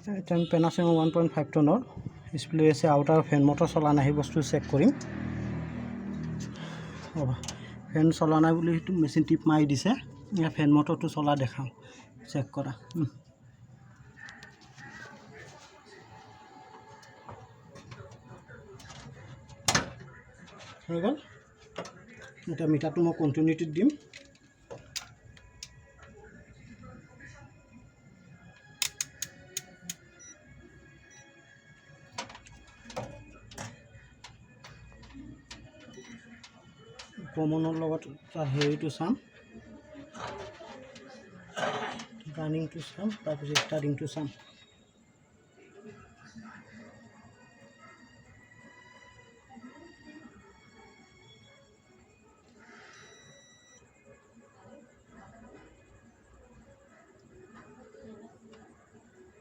এতিয়া আমি Panasonic 1.5 টনৰ স্প্লে আছে আউটাৰ ফেন মটৰ চলা নাই সেই বস্তু চেক কৰিম ফেন চলা নাই বুলি সেইটো মেচিন টিপ মাৰি দিছে ফেন মটৰটো চলা দেখাম চেক কৰা হৈ গ'ল এটা মিটাৰটো মই কন্টিনিউটিত দিম কমনৰ লগত তাৰ হেৰিটো চাম ৰানিংটো চাম তাৰপিছত ষ্টাৰ্টিংটো চাম